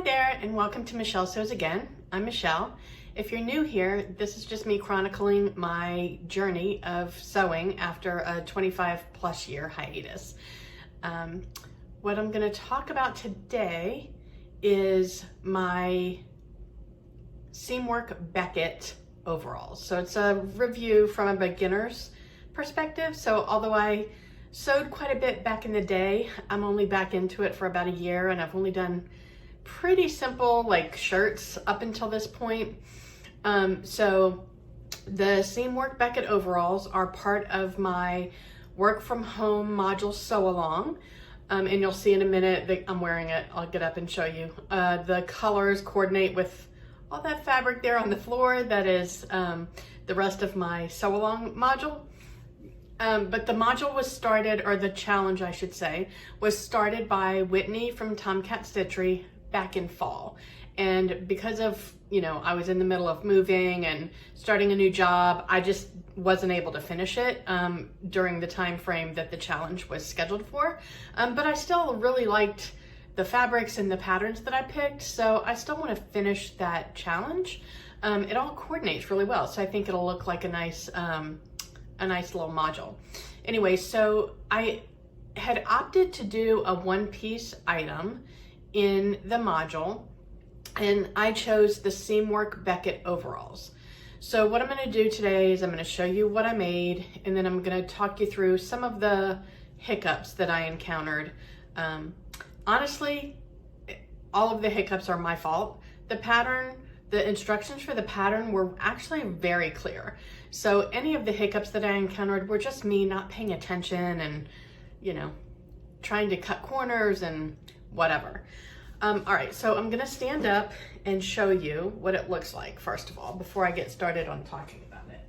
Hi there, and welcome to Michelle Sews Again. I'm Michelle. If you're new here, this is just me chronicling my journey of sewing after a 25+ year hiatus. What I'm going to talk about today is my seamworkbeckett overalls. So it's a review from a beginner's perspective. So although I sewed quite a bit back in the day, I'm only back into it for about a year, and I've only done pretty simple like shirts up until this point. So the seamworkbeckett overalls are part of my work from home module sew along. And you'll see in a minute that I'm wearing it. I'll get up and show you. The colors coordinate with all that fabric there on the floor. That is the rest of my sew along module. But the module was started, or the challenge I should say, was started by Whitney from Tomcat Stitchery back in fall. And because of, I was in the middle of moving and starting a new job, I just wasn't able to finish it during the time frame that the challenge was scheduled for. But I still really liked the fabrics and the patterns that I picked, so I still want to finish that challenge. It all coordinates really well, so I think it'll look like a nice little module. Anyway, so I had opted to do a one-piece item in the module, and I chose the seamworkbeckett overalls. So what I'm going to do today is I'm going to show you what I made, and then I'm going to talk you through some of the hiccups that I encountered. Honestly, all of the hiccups are my fault. The instructions for the pattern were actually very clear. So any of the hiccups that I encountered were just me not paying attention and, trying to cut corners and whatever. All right, so I'm gonna stand up and show you what it looks like, first of all, before I get started on talking about it.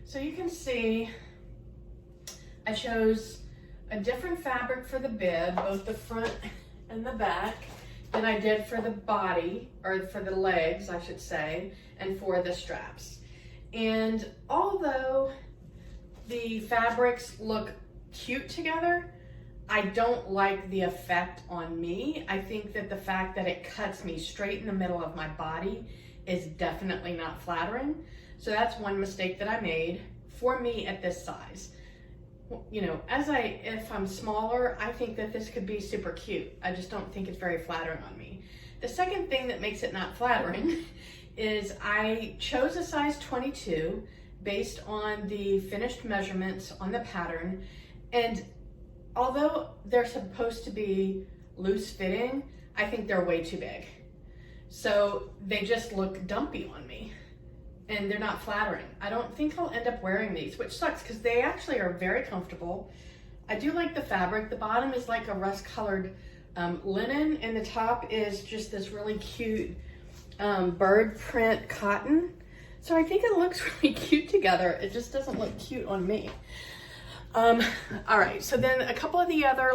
So you can see I chose a different fabric for the bib, both the front and the back, than I did for the body, or for the legs, I should say, and for the straps. And although the fabrics look cute together, I don't like the effect on me. I think that the fact that it cuts me straight in the middle of my body is definitely not flattering. So that's one mistake that I made for me at this size. If I'm smaller, I think that this could be super cute. I just don't think it's very flattering on me. The second thing that makes it not flattering is I chose a size 22 based on the finished measurements on the pattern. And although they're supposed to be loose fitting, I think they're way too big. So they just look dumpy on me, and they're not flattering. I don't think I'll end up wearing these, which sucks because they actually are very comfortable. I do like the fabric. The bottom is like a rust-colored linen, and the top is just this really cute bird print cotton. So I think it looks really cute together. It just doesn't look cute on me. All right, so then a couple of the other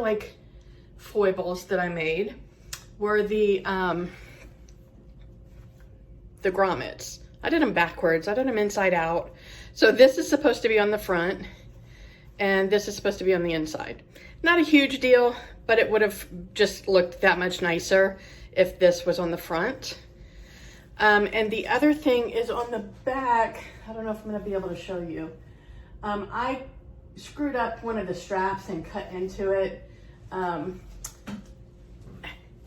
foibles that I made were the grommets. I did them backwards. I did them inside out. So this is supposed to be on the front, and this is supposed to be on the inside. Not a huge deal, but it would have just looked that much nicer if this was on the front. And the other thing is on the back. I don't know if I'm going to be able to show you. I screwed up one of the straps and cut into it.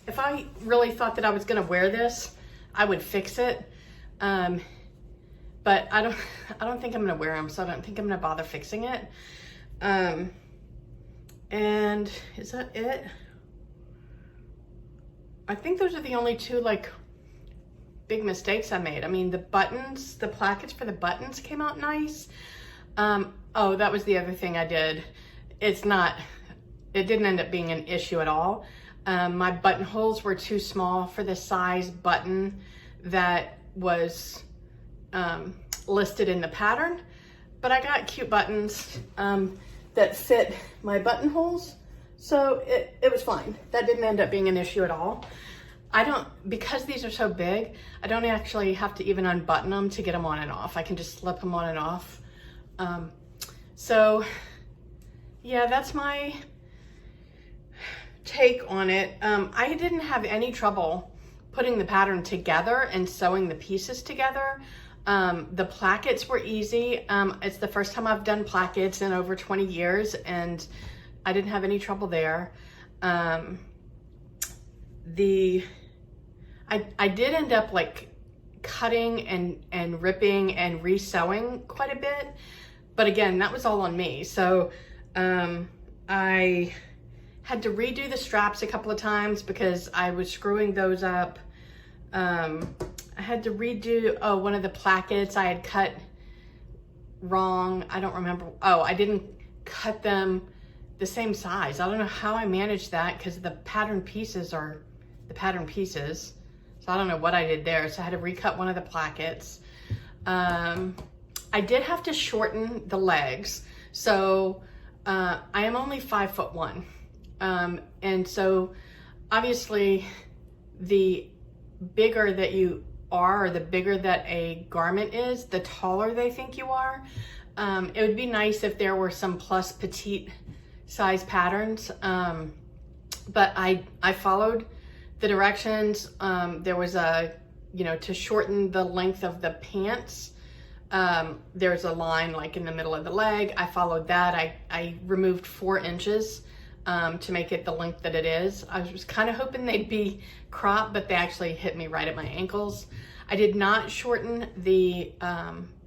If I really thought that I was going to wear this, I would fix it. But I don't think I'm going to wear them, so I don't think I'm going to bother fixing it. And is that it? I think those are the only two big mistakes I made. I mean, the buttons, the plackets for the buttons came out nice. Oh, that was the other thing I did. It didn't end up being an issue at all. My buttonholes were too small for the size button that was listed in the pattern, but I got cute buttons that fit my buttonholes, so it was fine. That didn't end up being an issue at all. Because these are so big, I don't actually have to even unbutton them to get them on and off. I can just slip them on and off. So yeah, that's my take on it, I didn't have any trouble putting the pattern together and sewing the pieces together. The plackets were easy. It's the first time I've done plackets in over 20 years, and I didn't have any trouble there. I did end up like cutting and ripping and resewing quite a bit, but again, that was all on me. So I had to redo the straps a couple of times because I was screwing those up. I had to redo, one of the plackets I had cut wrong. I don't remember. Oh, I didn't cut them the same size. I don't know how I managed that because the pattern pieces are the pattern pieces. So I don't know what I did there. So I had to recut one of the plackets. I did have to shorten the legs. So I am only 5'1". And so obviously the bigger that you are, or the bigger that a garment is, the taller they think you are. It would be nice if there were some plus petite size patterns. But I followed the directions. There was to shorten the length of the pants. There's a line like in the middle of the leg. I followed that. I removed 4 inches to make it the length that it is. I was kind of hoping they'd be cropped, but they actually hit me right at my ankles. I did not shorten the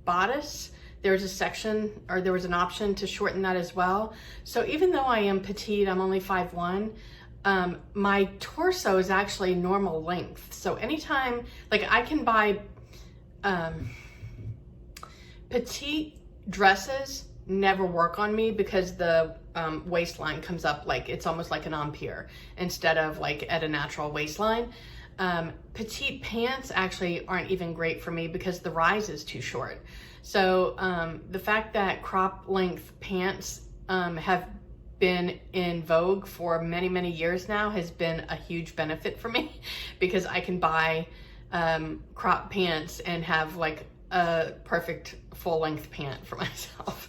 bodice. There was a section, or there was an option to shorten that as well. So even though I am petite, I'm only 5'1", my torso is actually normal length. So anytime, like I can buy petite dresses never work on me because the waistline comes up like it's almost like an empire instead of like at a natural waistline. Petite pants actually aren't even great for me because the rise is too short. So the fact that crop length pants have been in vogue for many, many years now has been a huge benefit for me because I can buy crop pants and have like a perfect full length pant for myself.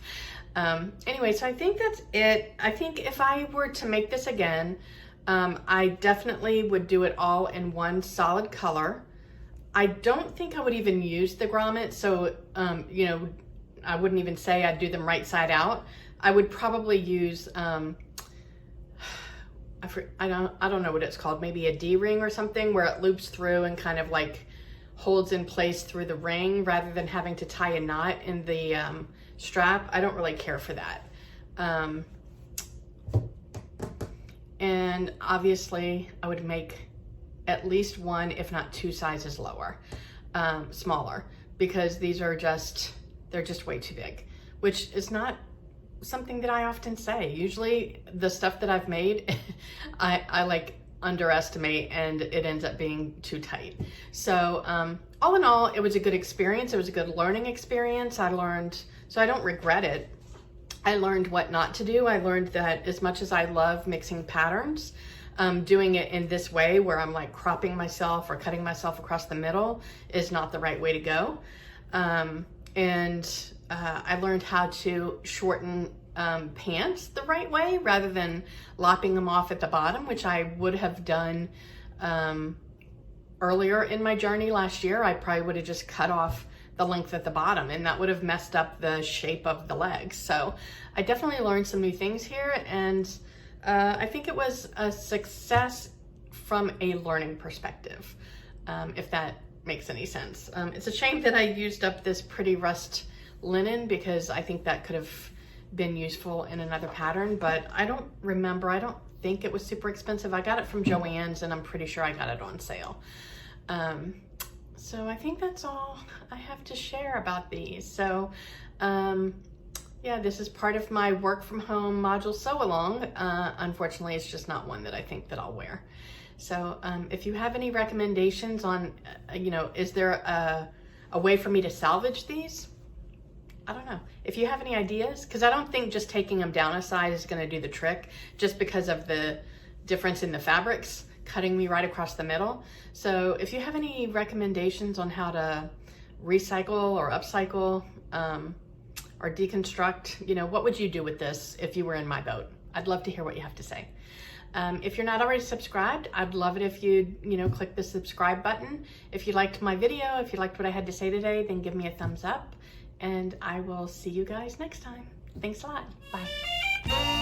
Anyway, so I think that's it. I think if I were to make this again, I definitely would do it all in one solid color. I don't think I would even use the grommets, so I wouldn't even say I'd do them right side out. I would probably use I don't know what it's called, maybe a D-ring or something where it loops through and kind of like holds in place through the ring rather than having to tie a knot in the strap. I don't really care for that. And obviously I would make at least 1, if not 2 sizes lower, smaller, because these are they're just way too big, which is not something that I often say. Usually the stuff that I've made, I like underestimate and it ends up being too tight. So all in all, it was a good experience. It was a good learning experience. I learned, so I don't regret it. I learned what not to do. I learned that as much as I love mixing patterns, doing it in this way where I'm like cropping myself or cutting myself across the middle is not the right way to go. I learned how to shorten pants the right way rather than lopping them off at the bottom, which I would have done earlier in my journey last year. I probably would have just cut off the length at the bottom and that would have messed up the shape of the legs. So I definitely learned some new things here, and I think it was a success from a learning perspective, if that makes any sense. It's a shame that I used up this pretty rust linen because I think that could have been useful in another pattern, but I don't think it was super expensive. I got it from Joann's and I'm pretty sure I got it on sale. So I think that's all I have to share about these. So yeah, this is part of my work from home module sew along. Unfortunately, it's just not one that I think that I'll wear. So if you have any recommendations on, is there a way for me to salvage these? I don't know. If you have any ideas, because I don't think just taking them down a size is going to do the trick just because of the difference in the fabrics cutting me right across the middle. So if you have any recommendations on how to recycle or upcycle or deconstruct, what would you do with this if you were in my boat? I'd love to hear what you have to say. If you're not already subscribed, I'd love it if you click the subscribe button. If you liked my video, if you liked what I had to say today, then give me a thumbs up, and I will see you guys next time. Thanks a lot. Bye.